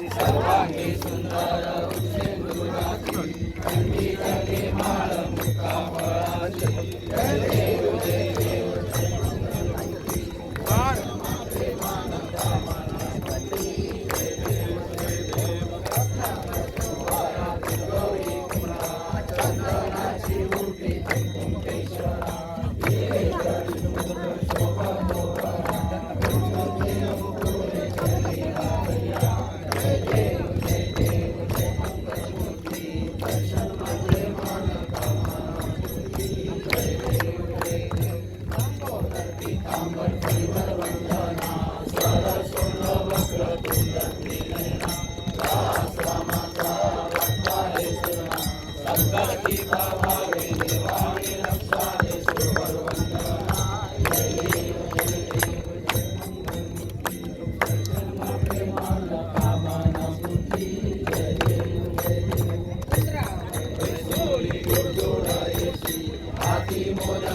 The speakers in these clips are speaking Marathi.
सर्वांगी सुंदर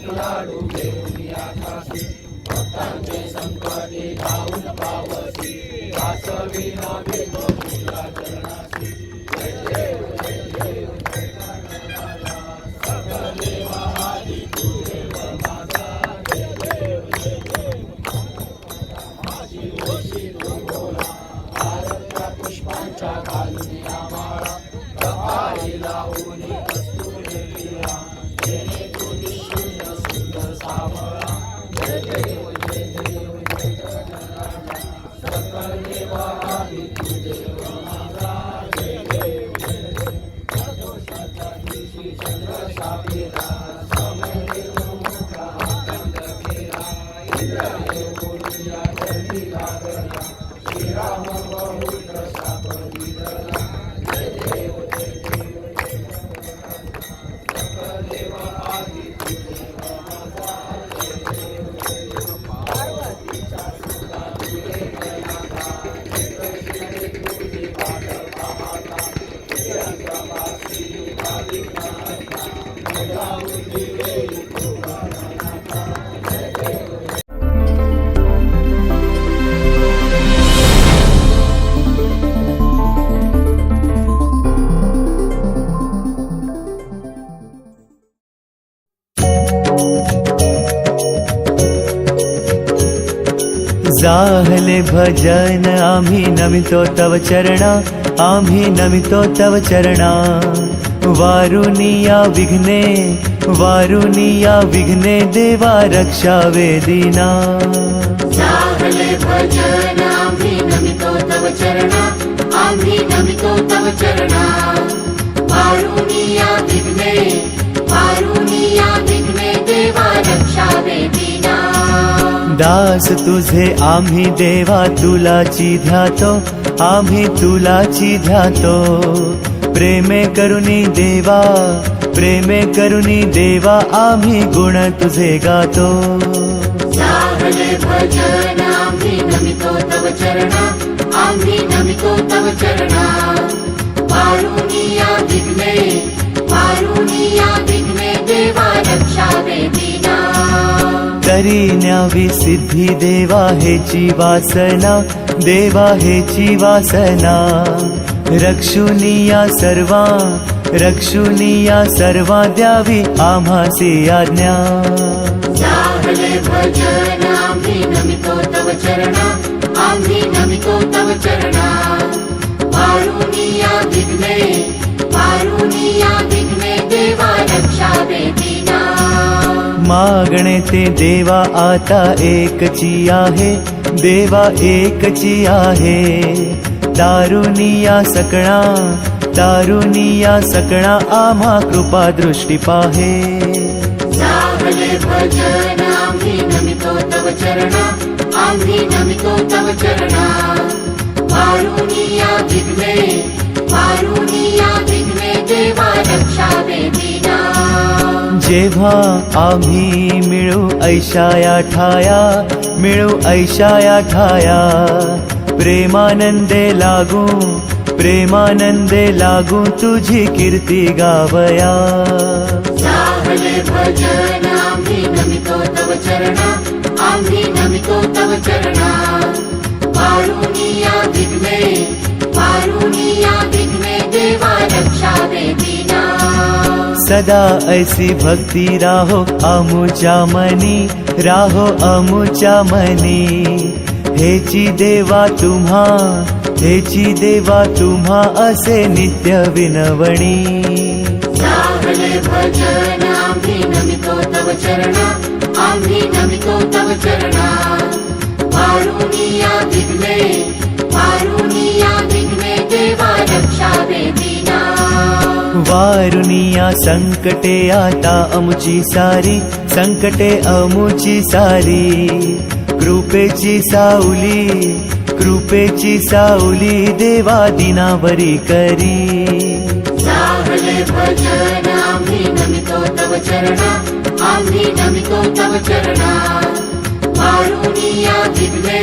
लाडू घेऊन या काशी भक्तांचे संकटे धावून पावसी वासवी नावे तुला चरणासी जय देव जय देव जय गणराजा सकल आदि तू देव माझा जय देव जय देव माझी ओशी तू बोला भारत पुष्पांच्या घालून या माळा पायी लावून वस्तू निर्लिहा जेणे तू निशून्य सुंदर सावळा जय देव जय देव जय गणराजा सकल देवा आदी तू देव माझा जय देव जय देव प्रदोषाच्या दिवशी चंद्र सापेला समय निर्मुखा कंद केला इंद्रदेव बोलिया चरणी लागला श्रीराम बहुत्र शाप विदला जय देव जय देव जय गणराजा सकल देव आदी तू देव माझा जय देव जय देव पार्वतीच्या सुता तुझे जनाता कृष्णे तुझी वाट पाहता यंत्रवासी बालिकांता बजावून दिवे तू गणनाथा जय देव जाहले भजन आम्ही नमितो तव चरणा आम्ही नमितो तव चरणा वारुनिया विघ्ने देवा रक्षा वेदीना जाहले भजन आम्ही नमितो तव चरणा आम्ही नमितो तव चरणा वारुनिया विघ्ने देवा रक्षा वेदीना दास तुझे आम्ही देवा तुलाची ध्यातो आम्ही तुलाची ध्यातो प्रेमे करुणी देवा आम्ही गुण तुझे गातो जाहले भजन आम्ही नमितो तव चरणा आम्ही नमितो तव चरणा वारुनिया विघ्ने देवा रक्षा वेदीना तरी न्यावी सिद्धी देवा हेची वासना रक्षुनिया सर्वा द्यावी आम्हासी आज्ञा जाहले भजन आम्ही नमितो तव चरणा आम्ही नमितो तव चरणा वारुनिया विघ्ने देवा रक्षा वेदीना मागणे ते देवा आता एकची आहे देवा एकची आहे तारुनिया सकणा आम्हा कृपा दृष्टी पाहे जाहले भजन आम्ही नमितो तव चरणा आम्ही नमितो तव चरणा वारुनिया विघ्ने देवा रक्षा वेदीना जेव्हा आम्ही मिळू ऐशाया ठाया प्रेमानंदे लागू तुझी कीर्ती गावया जाहले भजन आम्ही नमितो तव चरणा आम्ही नमितो तव चरणा वारुनिया विघ्ने देवा रक्षा वेदीना सदा ऐसी भक्ती राहो अमुच्या मनी हेची देवा तुम्हा असे नित्य विनवणी जाहले भजन आम्ही नमितो तव चरणा आम्ही नमितो तव चरणा वारुनिया विघ्ने देवा रक्षा वेदीना वारुनिया संकटे आता अमुची सारी कृपेची साऊली देवा दिनावरी करी जाहले भजन आम्ही नमितो तव चरणा आम्ही नमितो तव चरणा वारुनिया विघ्ने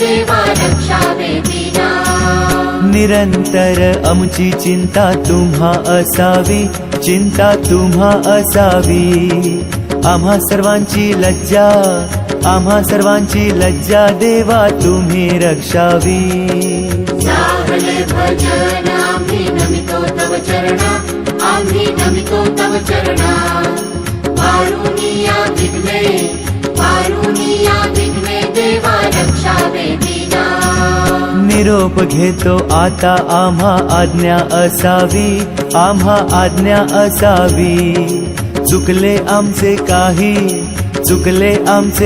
देवा रक्षा वेदीना निरंतर अमुची चिंता तुम्हा असावी आम्हा सर्वांची लज्जा देवा तुम्ही रक्षावी जाहले भजन आम्ही नमितो तव चरणा आम्ही नमितो तव चरणा वारुनिया विघ्ने देवा रक्षा वेदीना निरोप घेतो आता आम्हा आज्ञा असावी, आम्हा आज्ञा असावी. चुकले आमचे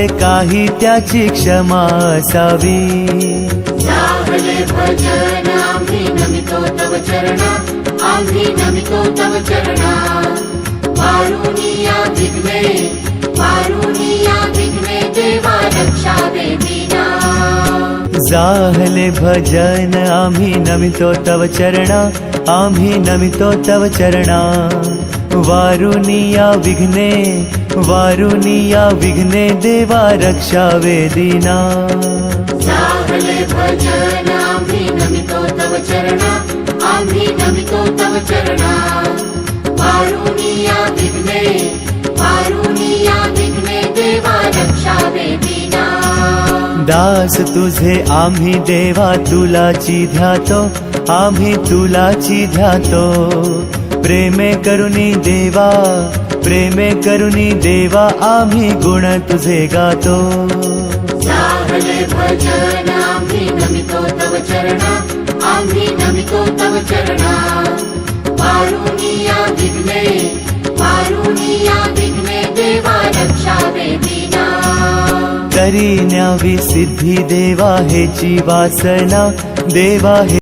काही त्याची क्षमा असावी. साहले भजन आम्ही नमितो तव चरणा, आम्ही नमितो तव चरणा. वारुनिया विघ्ने देवा रक्षावे दीना. जाहले भजन आम्ही नमितो तव चरणा, आम्ही नमितो तव चरणा. वारुनिया विघ्ने देवा रक्षावे दीना. साहले भजन आम्ही नमितो तव चरणा, आम्ही नमितो तव चरणा. वारुनिया विघ्ने देवा रक्षावे दीना. दास तुझे आम्ही देवा तुलाची ध्यातो, आम्ही तुलाची ध्यातो. प्रेमे करुणी देवा आम्ही गुण तुझे गातो. साहले भजन आम्ही नमितो तव चरणा, आम्ही नमितो तव चरणा. वारुनिया विघ्ने देवा रक्षावे दीना. तरी न्यावी सिद्धी देवा हेची वासना, देवा